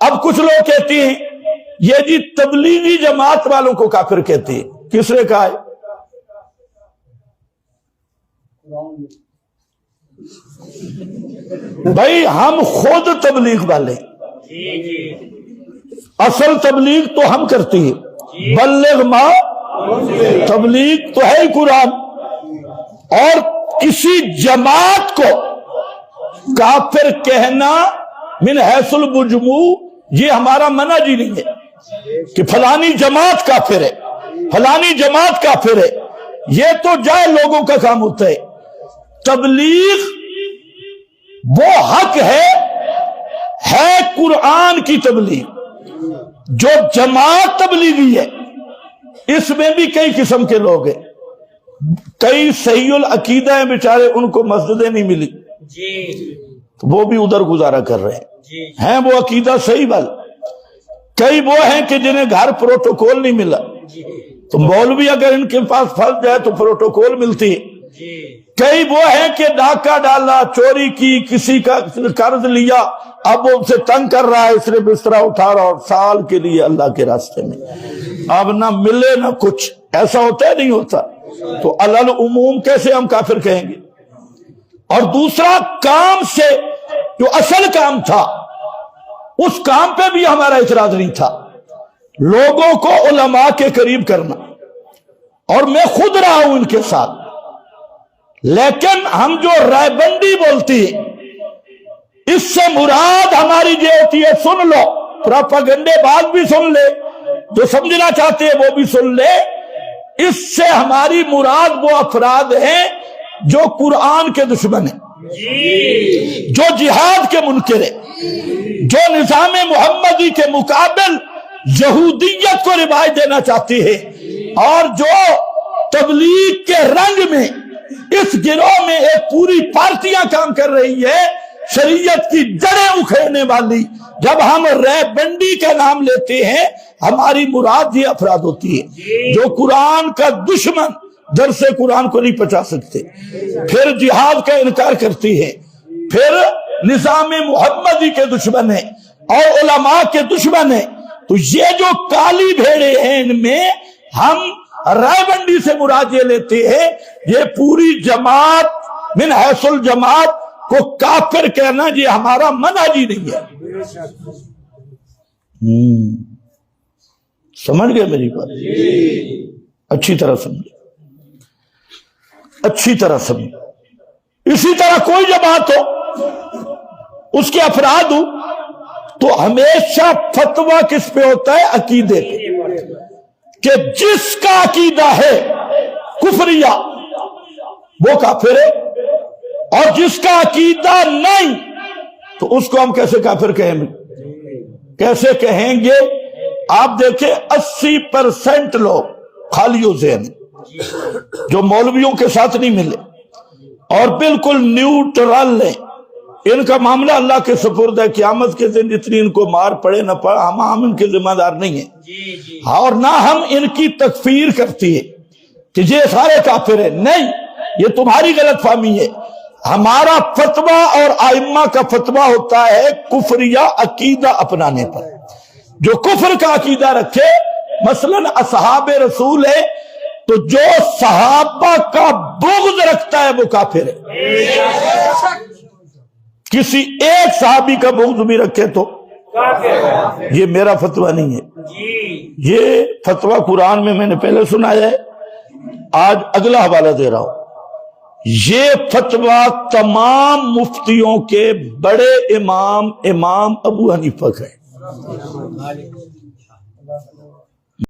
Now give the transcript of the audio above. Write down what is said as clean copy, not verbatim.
اب کچھ لوگ کہتے ہیں یہ جی تبلیغی جماعت والوں کو کافر کہتے ہیں. کس نے کہا ہے؟ بھائی ہم خود تبلیغ والے، اصل تبلیغ تو ہم کرتے ہیں. بلغ ما، تبلیغ تو ہے قرآن. اور کسی جماعت کو کافر کہنا من حیث المجموع یہ ہمارا منہج ہی نہیں ہے کہ فلانی جماعت کافر ہے، فلانی جماعت کافر ہے. یہ تو جائے لوگوں کا کام ہوتا ہے. تبلیغ وہ حق ہے قرآن کی تبلیغ. جو جماعت تبلیغی ہے اس میں بھی کئی قسم کے لوگ ہیں. کئی صحیح العقیدہ ہیں بیچارے، ان کو مسجدیں نہیں ملی، وہ بھی ادھر گزارا کر رہے ہیں وہ عقیدہ صحیح بل. کئی وہ ہیں کہ جنہیں گھر پروٹوکول نہیں ملا، تو مولوی اگر ان کے پاس پھنس جائے تو پروٹوکول ملتی ہے. کئی وہ ہیں کہ ڈاکہ ڈالا، چوری کی، کسی کا قرض لیا، اب وہ اسے تنگ کر رہا ہے، اس نے بسترا اٹھا رہا اور سال کے لیے اللہ کے راستے میں، اب نہ ملے نہ کچھ. ایسا ہوتا ہے نہیں ہوتا؟ تو علل عموم کیسے ہم کافر کہیں گے؟ اور دوسرا کام سے جو اصل کام تھا اس کام پہ بھی ہمارا اعتراض نہیں تھا، لوگوں کو علماء کے قریب کرنا. اور میں خود رہا ہوں ان کے ساتھ. لیکن ہم جو رائے بندی بولتی ہیں اس سے مراد ہماری یہ ہوتی ہے، سن لو، پراپاگنڈے بات بھی سن لے، جو سمجھنا چاہتے ہیں وہ بھی سن لے. اس سے ہماری مراد وہ افراد ہیں جو قرآن کے دشمن ہیں، جو جہاد کے منکر ہیں، جو نظام محمدی کے مقابل یہودیت کو رواج دینا چاہتی ہے، اور جو تبلیغ کے رنگ میں اس گروہ میں ایک پوری پارٹیاں کام کر رہی ہے شریعت کی جڑیں اکھیڑنے والی. جب ہم رے بندی کا نام لیتے ہیں ہماری مراد یہ افراد ہوتی ہے جو قرآن کا دشمن، درس قرآن کو نہیں پہنچا سکتے، پھر جہاد کا انکار کرتی ہے، پھر نظام محمدی کے دشمن ہیں اور علماء کے دشمن ہیں. تو یہ جو کالی بھیڑے ہیں ان میں ہم رائے بندی سے مراد یہ لیتے ہیں یہ پوری جماعت من حیث الجماعت کو کافر کہنا یہ ہمارا منہج ہی نہیں ہے. سمجھ گئے میری بات؟ اچھی طرح سمجھ، اچھی طرح سمجھ. اسی طرح کوئی جماعت ہو، اس کے افراد ہو، تو ہمیشہ فتویٰ کس پہ ہوتا ہے؟ عقیدے پہ، کہ جس کا عقیدہ ہے کفریہ وہ کافر ہے، اور جس کا عقیدہ نہیں تو اس کو ہم کیسے کافر کہیں گے؟ کیسے کہیں گے؟ آپ دیکھیں 80% لوگ خالی ذہن جو مولویوں کے ساتھ نہیں ملے اور بالکل نیوٹرل ہیں. ان کا معاملہ اللہ کے سپرد ہے. قیامت کے دن جتنی ان کو مار پڑے نہ پڑے ہم ان کے ذمہ دار نہیں ہیں، اور نہ ہم ان کی تکفیر کرتی ہے کہ یہ سارے کافر ہیں. نہیں، یہ تمہاری غلط فہمی ہے. ہمارا فتویٰ اور ائمہ کا فتویٰ ہوتا ہے کفریہ عقیدہ اپنانے پر. جو کفر کا عقیدہ رکھے، مثلا اصحاب رسول ہے تو جو صحابہ کا بغض رکھتا ہے وہ کافر ہے. کسی ایک صحابی کا بغض بھی رکھے تو یہ میرا فتویٰ نہیں ہے. یہ فتویٰ قرآن میں نے پہلے سنایا ہے، آج اگلا حوالہ دے رہا ہوں. یہ فتویٰ تمام مفتیوں کے بڑے امام ابو حنیفہ کا ہے.